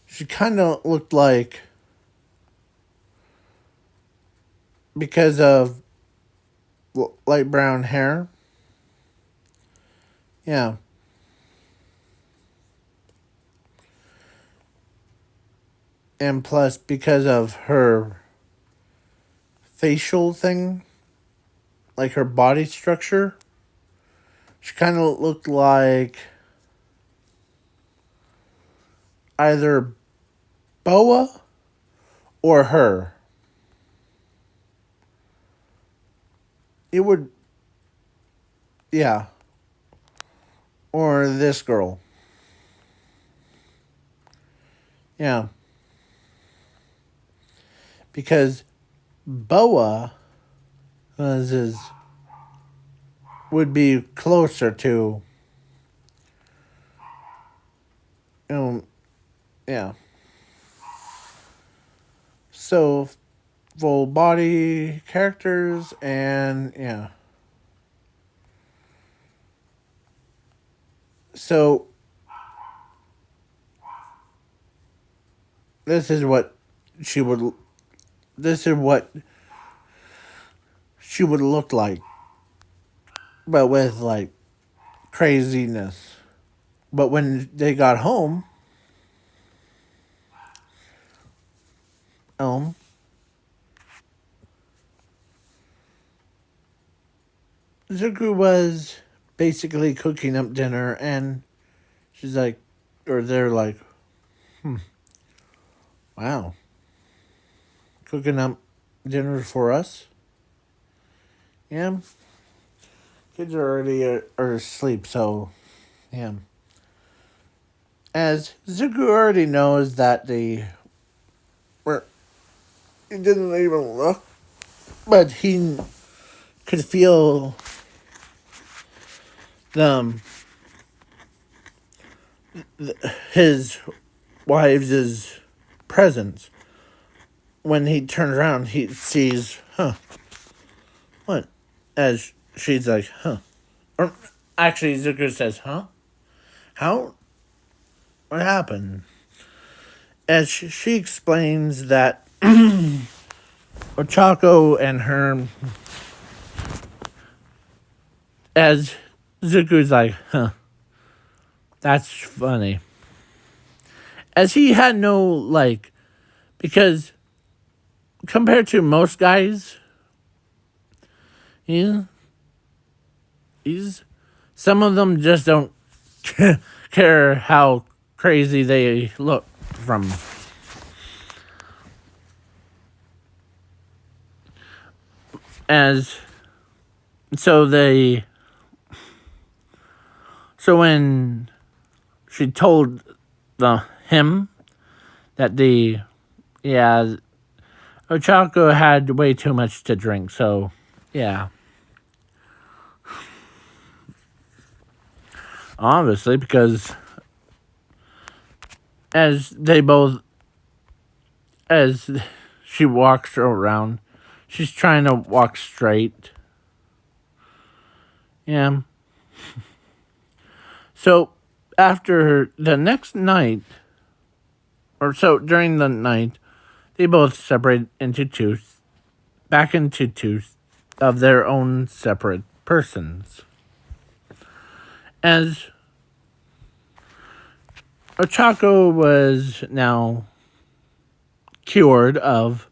she kind of looked like, because of light brown hair. Yeah. And plus, because of her facial thing, like her body structure, she kind of looked like either Boa or her. It would, yeah. Or this girl. Yeah. Because Boa would be closer to, yeah. So, full body characters, and yeah. So, this is what she would, this is what she would look like, but with, like, craziness. But when they got home, Zuko was basically cooking up dinner, and she's like, or they're like, wow, cooking up dinner for us? Yeah. Kids are already are asleep, so, yeah. As Zuko already knows that well, he didn't even look, but he could feel them, his wives' presence. When he turns around, he sees, what? As she's like, Or actually, Zuko says, How? What happened? As she explains that Ochako and her, as Zuko's like, that's funny. As he had no, because compared to most guys, he's some of them just don't care how crazy they look from. As so when she told him that Ochako had way too much to drink, so yeah. Obviously, because as she walks around, she's trying to walk straight. Yeah. So, after the next night, or so during the night, they both separate back into two of their own separate persons. As Ochako was now cured of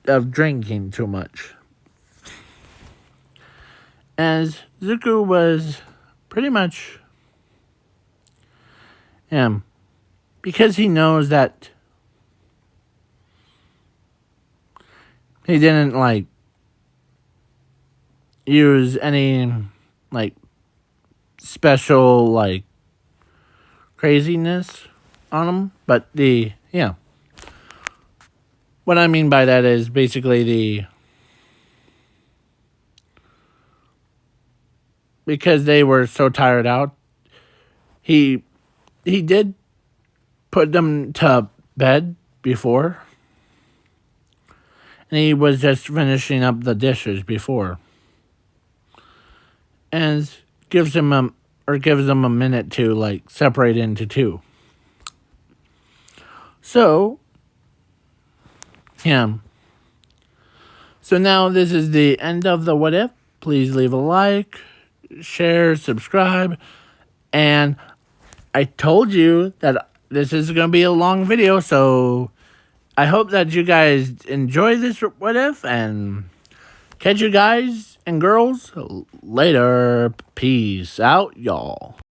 of drinking too much. As Zuko was pretty much, because he knows that he didn't use any special craziness on him, but what I mean by that is basically because they were so tired out, he did put them to bed before, and he was just finishing up the dishes before, and gives them a minute to separate into two. So, so now this is the end of the what if. Please leave a like, share, subscribe, and I told you that this is going to be a long video, so I hope that you guys enjoy this what if, and catch you guys and girls later. Peace out, y'all.